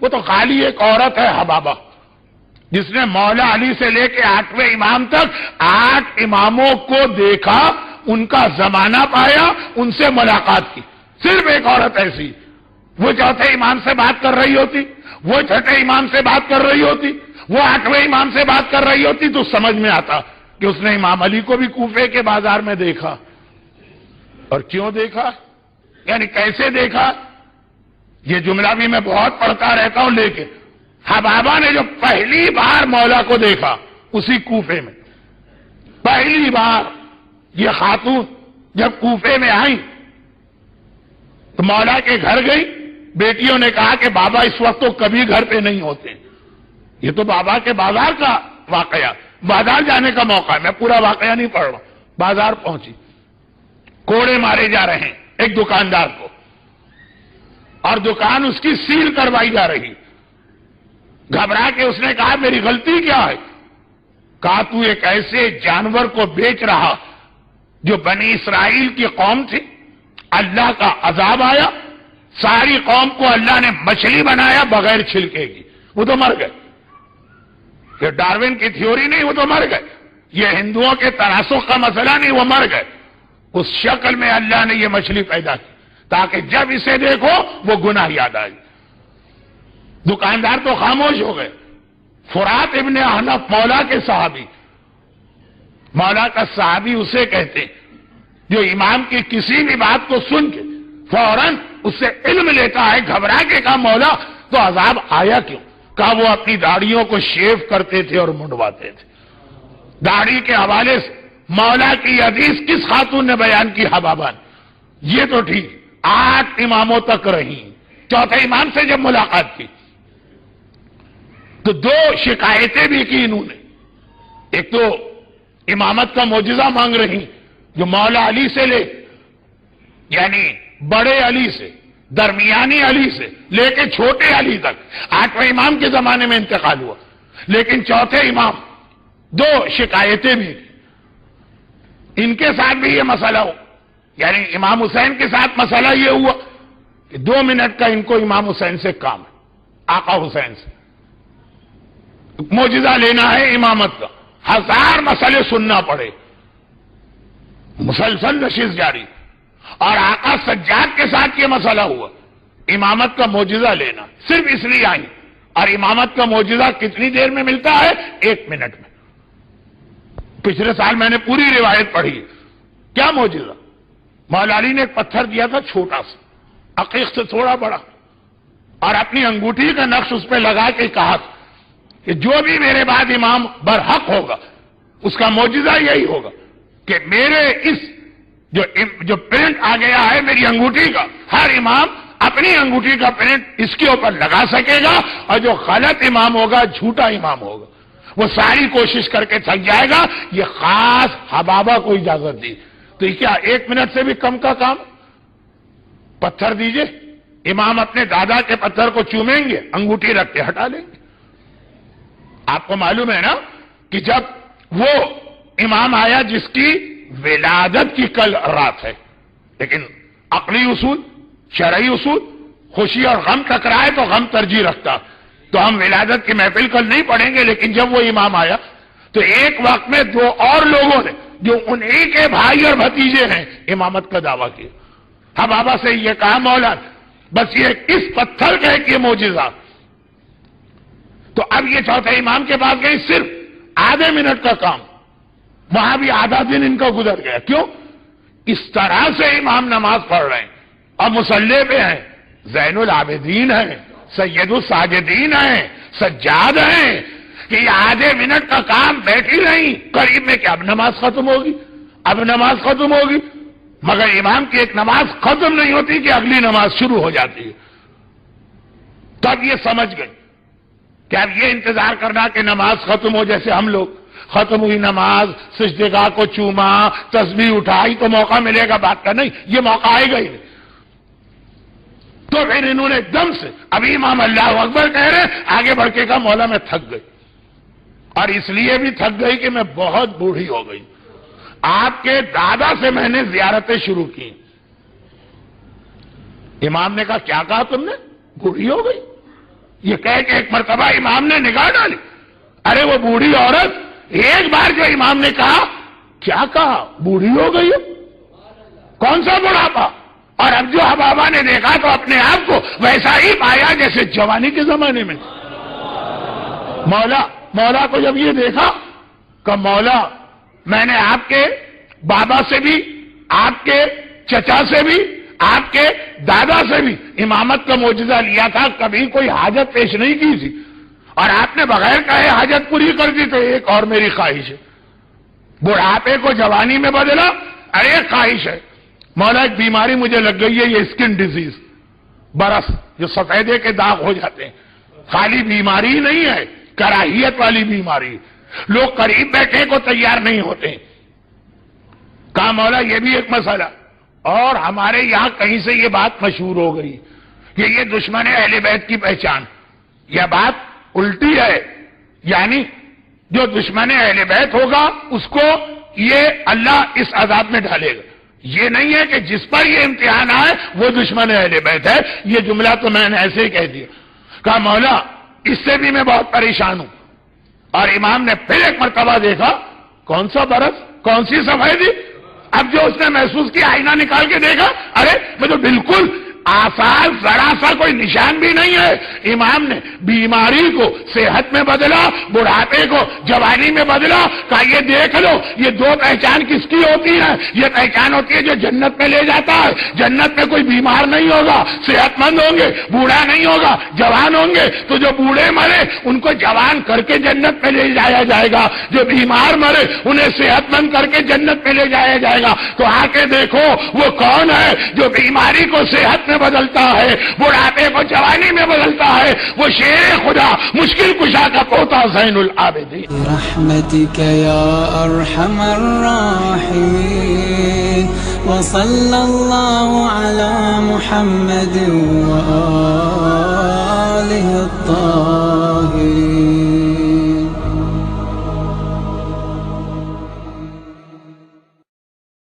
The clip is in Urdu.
وہ تو خالی ایک عورت ہے حبابہ، جس نے مولا علی سے لے کے 8ویں امام تک 8 اماموں کو دیکھا، ان کا زمانہ پایا، ان سے ملاقات کی. صرف ایک عورت ایسی، وہ چوتھے امام سے بات کر رہی ہوتی، وہ چھٹے امام سے بات کر رہی ہوتی، وہ 8ویں امام سے بات کر رہی ہوتی، تو سمجھ میں آتا کہ اس نے امام علی کو بھی کوفے کے بازار میں دیکھا. اور کیوں دیکھا، یعنی کیسے دیکھا، یہ جملہ بھی میں بہت پڑھتا رہتا ہوں. لیکن حبابہ نے جو پہلی بار مولا کو دیکھا اسی کوفے میں، پہلی بار یہ خاتون جب کوفے میں آئی تو مولا کے گھر گئی. بیٹیوں نے کہا کہ بابا اس وقت تو کبھی گھر پہ نہیں ہوتے، یہ تو بابا کے بازار کا واقعہ، بازار جانے کا موقع ہے. میں پورا واقعہ نہیں پڑھ رہا. بازار پہنچی، کوڑے مارے جا رہے ہیں ایک دکاندار کو، اور دکان اس کی سیل کروائی جا رہی. گھبرا کے اس نے کہا میری غلطی کیا ہے؟ کہا تو ایک ایسے جانور کو بیچ رہا جو بنی اسرائیل کی قوم تھی، اللہ کا عذاب آیا، ساری قوم کو اللہ نے مچھلی بنایا بغیر چھلکے کی، وہ تو مر گئے. یہ ڈارون کی تھیوری نہیں، وہ تو مر گئے. یہ ہندوؤں کے تناسخ کا مسئلہ نہیں، وہ مر گئے. اس شکل میں اللہ نے یہ مچھلی پیدا کی تاکہ جب اسے دیکھو وہ گناہ یاد آئے. دکاندار تو خاموش ہو گئے. فرات ابن احنف مولا کے صحابی، مولا کا صحابی اسے کہتے جو امام کی کسی بھی بات کو سن کے فوراً اس سے علم لیتا ہے. گھبرا کے کہا مولا تو عذاب آیا کیوں؟ کہا وہ اپنی داڑھیوں کو شیو کرتے تھے اور منڈواتے تھے. داڑھی کے حوالے سے مولا کی حدیث کس خاتون نے بیان کی؟ حبابہ نے. یہ تو ٹھیک 8 اماموں تک رہی، چوتھے امام سے جب ملاقات کی تو 2 شکایتیں بھی کی انہوں نے. ایک تو امامت کا معجزہ مانگ رہی جو مولا علی سے لے، یعنی بڑے علی سے، درمیانی علی سے لے کے چھوٹے علی تک 8ویں امام کے زمانے میں انتقال ہوا. لیکن چوتھے امام 2 شکایتیں بھی کی. ان کے ساتھ بھی یہ مسئلہ ہو، یعنی امام حسین کے ساتھ مسئلہ یہ ہوا کہ 2 منٹ کا ان کو امام حسین سے کام ہے، آقا حسین سے معجزہ لینا ہے امامت کا. 1000 مسئلے سننا پڑے، مسلسل نشست جاری. اور آقا سجاد کے ساتھ یہ مسئلہ ہوا، امامت کا معجزہ لینا. صرف اس لیے آئی. اور امامت کا معجزہ کتنی دیر میں ملتا ہے؟ 1 منٹ میں. پچھلے سال میں نے پوری روایت پڑھی. کیا معجزہ؟ مولا علی نے ایک پتھر دیا تھا چھوٹا سا، عقیق سے تھوڑا بڑا، اور اپنی انگوٹھی کا نقش اس پہ لگا کے کہا کہ جو بھی میرے بعد امام برحق ہوگا اس کا معجزہ یہی ہوگا کہ میرے اس جو پرنٹ آ گیا ہے میری انگوٹھی کا، ہر امام اپنی انگوٹھی کا پرنٹ اس کے اوپر لگا سکے گا، اور جو غلط امام ہوگا، جھوٹا امام ہوگا، وہ ساری کوشش کر کے تھک جائے گا. یہ خاص حبابہ کو اجازت دی. تو یہ کیا 1 منٹ سے بھی کم کا کام؟ پتھر دیجئے، امام اپنے دادا کے پتھر کو چومیں گے، انگوٹھی رکھ کے ہٹا لیں گے. آپ کو معلوم ہے نا کہ جب وہ امام آیا جس کی ولادت کی کل رات ہے، لیکن عقلی اصول، شرعی اصول، خوشی اور غم ٹکرائے تو غم ترجیح رکھتا. تو ہم ولادت کی محفل کل نہیں پڑھیں گے، لیکن جب وہ امام آیا تو ایک وقت میں 2 اور لوگوں نے جو انہی کے بھائی اور بھتیجے ہیں امامت کا دعویٰ کیا. حبابہ سے یہ کہا مولا بس یہ کس پتھر کا ہے کہ معجزہ. تو اب یہ چوتھے امام کے پاس گئی، صرف آدھے منٹ کا کام، وہاں بھی آدھا دن ان کا گزر گیا. کیوں؟ اس طرح سے امام نماز پڑھ رہے ہیں اور مصلی پہ ہیں، زین العابدین ہیں، سید الساجدین ہیں، سجاد ہیں، کہ یہ آدھے منٹ کا کام بیٹھی نہیں. قریب میں کہ اب نماز ختم ہوگی، اب نماز ختم ہوگی. مگر امام کی ایک نماز ختم نہیں ہوتی کہ اگلی نماز شروع ہو جاتی ہے. تب یہ سمجھ گئی کہ اب یہ انتظار کرنا کہ نماز ختم ہو، جیسے ہم لوگ ختم ہوئی نماز، سجدگاہ کو چوما، تسبیح اٹھائی تو موقع ملے گا بات کا، نہیں، یہ موقع آئے گا ہی نہیں. تو پھر انہوں نے ایک دم سے، ابھی امام اللہ اکبر کہہ رہے، آگے بڑھ کے کہا مولا میں تھک گئی، اور اس لیے بھی تھک گئی کہ میں بہت بوڑھی ہو گئی. آپ کے دادا سے میں نے زیارتیں شروع کی. امام نے کہا کیا کہا تم نے؟ بوڑھی ہو گئی؟ یہ کہہ کہ ایک مرتبہ امام نے نگاہ ڈالی، ارے وہ بوڑھی عورت، ایک بار جو امام نے کہا، کیا کہا؟ بوڑھی ہو گئی ہو؟ کون سا بڑھاپا؟ اور اب جو حبابہ نے دیکھا تو اپنے آپ کو ویسا ہی پایا جیسے جوانی کے زمانے میں۔ مولا کو جب یہ دیکھا کہ مولا، میں نے آپ کے بابا سے بھی، آپ کے چچا سے بھی، آپ کے دادا سے بھی امامت کا معجزہ لیا تھا، کبھی کوئی حاجت پیش نہیں کی تھی، اور آپ نے بغیر کہے حاجت پوری کر دی، تو ایک اور میری خواہش ہے۔ بڑھاپے کو جوانی میں بدلا، ارے خواہش ہے مولا، ایک بیماری مجھے لگ گئی ہے، یہ اسکن ڈیزیز، برس، جو سفیدے کے داغ ہو جاتے ہیں، خالی بیماری نہیں ہے، کراہیت والی بیماری، لوگ قریب بیٹھے کو تیار نہیں ہوتے۔ کہا مولا یہ بھی ایک مسئلہ، اور ہمارے یہاں کہیں سے یہ بات مشہور ہو گئی کہ یہ دشمن اہل بیت کی پہچان، یہ بات الٹی ہے، یعنی جو دشمن اہل بیت ہوگا اس کو یہ اللہ اس عذاب میں ڈالے گا، یہ نہیں ہے کہ جس پر یہ امتحان آئے وہ دشمن اہل بیت ہے، یہ جملہ تو میں نے ایسے ہی کہہ دیا۔ کہا مولا اس سے بھی میں بہت پریشان ہوں، اور امام نے پھر ایک مرتبہ دیکھا، کون سا برس، کون سی سفیدی؟ اب جو اس نے محسوس کیا، آئینہ نکال کے دیکھا، ارے میں تو بالکل آثار ذرا سا کوئی نشان بھی نہیں ہے۔ امام نے بیماری کو صحت میں بدلا، بڑھاپے کو جوانی میں بدلا، کہا یہ دیکھ لو، یہ دو پہچان کس کی ہوتی ہے؟ یہ پہچان ہوتی ہے جو جنت میں لے جاتا ہے۔ جنت میں کوئی بیمار نہیں ہوگا، صحت مند ہوں گے، بوڑھا نہیں ہوگا، جوان ہوں گے، تو جو بوڑھے مرے ان کو جوان کر کے جنت میں لے جایا جائے گا، جو بیمار مرے انہیں صحت مند کر کے جنت میں لے جایا جائے گا۔ تو آ کے دیکھو وہ کون ہے جو بیماری کو صحت میں بدلتا ہے، بڑھاپے کو جوانی میں بدلتا ہے، وہ شیر خدا، مشکل کشا کا پوتا زین العابدین۔ برحمتک یا ارحم الراحمین، وصلی اللہ علی محمد وآلہ الطاہرین۔